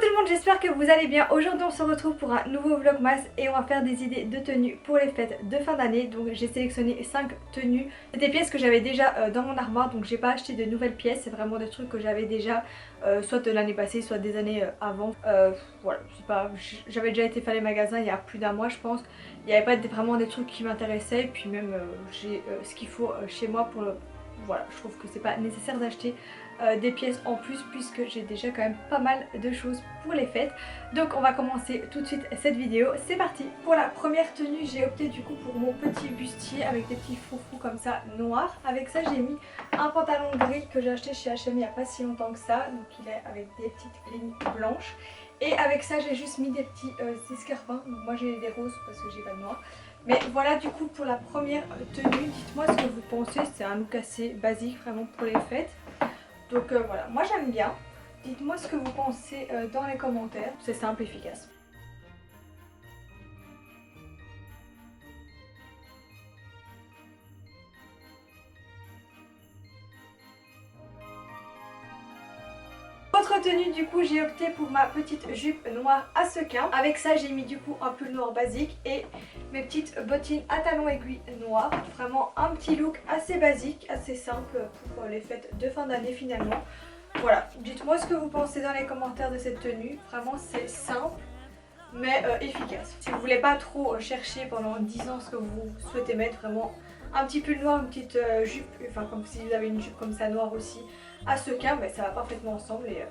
tout le monde, j'espère que vous allez bien. Aujourd'hui on se retrouve pour un nouveau vlogmas et on va faire des idées de tenues pour les fêtes de fin d'année. Donc j'ai sélectionné 5 tenues. C'est des pièces que j'avais déjà dans mon armoire, donc j'ai pas acheté de nouvelles pièces. C'est vraiment des trucs que j'avais déjà soit de l'année passée, soit des années avant. Voilà, c'est pas... j'avais déjà été faire les magasins il y a plus d'un mois je pense. Il n'y avait pas vraiment des trucs qui m'intéressaient. Puis même j'ai ce qu'il faut chez moi pour le... Voilà, je trouve que c'est pas nécessaire d'acheter des pièces en plus puisque j'ai déjà quand même pas mal de choses pour les fêtes. Donc on va commencer tout de suite cette vidéo, c'est parti. Pour la première tenue j'ai opté du coup pour mon petit bustier avec des petits froufrous comme ça noirs. Avec ça j'ai mis un pantalon gris que j'ai acheté chez H&M il n'y a pas si longtemps que ça, donc il est avec des petites lignes blanches. Et avec ça j'ai juste mis des petits escarpins, donc moi j'ai des roses parce que j'ai pas de noir. Mais voilà du coup pour la première tenue, dites-moi ce que vous pensez, c'est un look assez basique vraiment pour les fêtes. Donc voilà, moi j'aime bien. Dites-moi ce que vous pensez dans les commentaires. C'est simple et efficace. Autre tenue du coup j'ai opté pour ma petite jupe noire à sequins. Avec ça j'ai mis du coup un pull noir basique et mes petites bottines à talons aiguilles noirs. Vraiment un petit look assez basique, assez simple pour les fêtes de fin d'année finalement. Voilà, dites-moi ce que vous pensez dans les commentaires de cette tenue. Vraiment c'est simple mais efficace. Si vous voulez pas trop chercher pendant 10 ans ce que vous souhaitez mettre, vraiment un petit pull noir, une petite jupe, enfin comme si vous avez une jupe comme ça noire aussi à sequins, mais ça va parfaitement ensemble et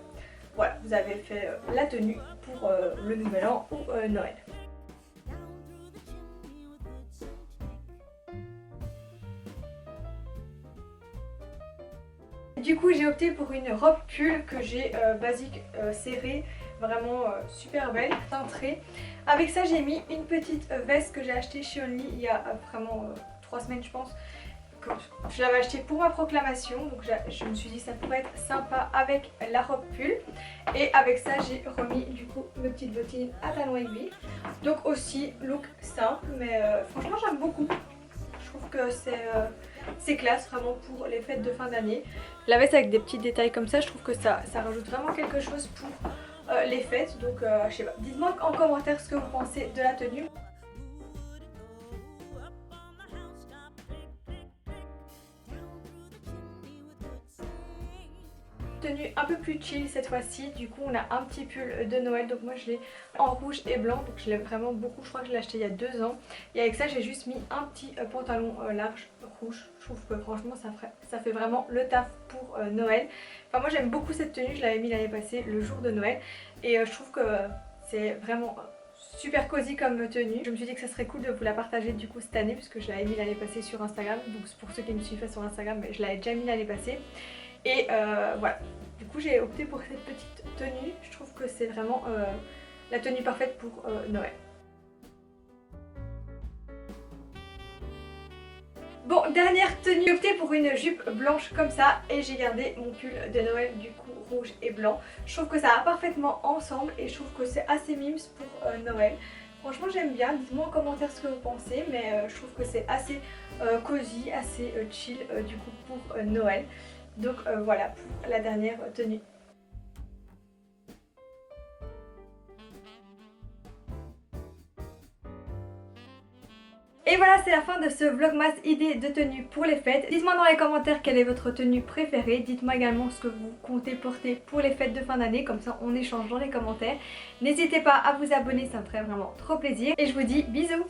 voilà, vous avez fait la tenue pour le nouvel an ou Noël. Du coup j'ai opté pour une robe pull que j'ai basique serrée, vraiment super belle, cintrée. Avec ça j'ai mis une petite veste que j'ai achetée chez Only il y a vraiment 3 semaines je pense. Je l'avais achetée pour ma proclamation, donc je me suis dit ça pourrait être sympa avec la robe pull. Et avec ça j'ai remis du coup mes petites bottines à talons aiguilles. Donc aussi look simple mais franchement j'aime beaucoup. Je trouve que c'est classe vraiment pour les fêtes de fin d'année. La veste avec des petits détails comme ça, je trouve que ça rajoute vraiment quelque chose pour les fêtes. Donc je sais pas, dites-moi en commentaire ce que vous pensez de la tenue. Tenue un peu plus chill cette fois-ci, du coup on a un petit pull de Noël, donc moi je l'ai en rouge et blanc, donc je l'aime vraiment beaucoup, je crois que je l'ai acheté il y a 2 ans. Et avec ça j'ai juste mis un petit pantalon large rouge, je trouve que franchement ça fait vraiment le taf pour Noël. Enfin moi j'aime beaucoup cette tenue, je l'avais mis l'année passée le jour de Noël et je trouve que c'est vraiment super cosy comme tenue. Je me suis dit que ça serait cool de vous la partager du coup cette année puisque je l'avais mis l'année passée sur Instagram, donc pour ceux qui me suivent pas sur Instagram, mais je l'avais déjà mis l'année passée. Et voilà, du coup j'ai opté pour cette petite tenue, je trouve que c'est vraiment la tenue parfaite pour Noël. Bon, dernière tenue, j'ai opté pour une jupe blanche comme ça et j'ai gardé mon pull de Noël du coup rouge et blanc. Je trouve que ça va parfaitement ensemble et je trouve que c'est assez mimes pour Noël. Franchement j'aime bien, dites-moi en commentaire ce que vous pensez, mais je trouve que c'est assez cosy, assez chill du coup pour Noël. Donc voilà pour la dernière tenue. Et voilà, c'est la fin de ce vlogmas idée de tenue pour les fêtes. Dites-moi dans les commentaires quelle est votre tenue préférée. Dites-moi également ce que vous comptez porter pour les fêtes de fin d'année. Comme ça on échange dans les commentaires. N'hésitez pas à vous abonner, ça me ferait vraiment trop plaisir. Et je vous dis bisous.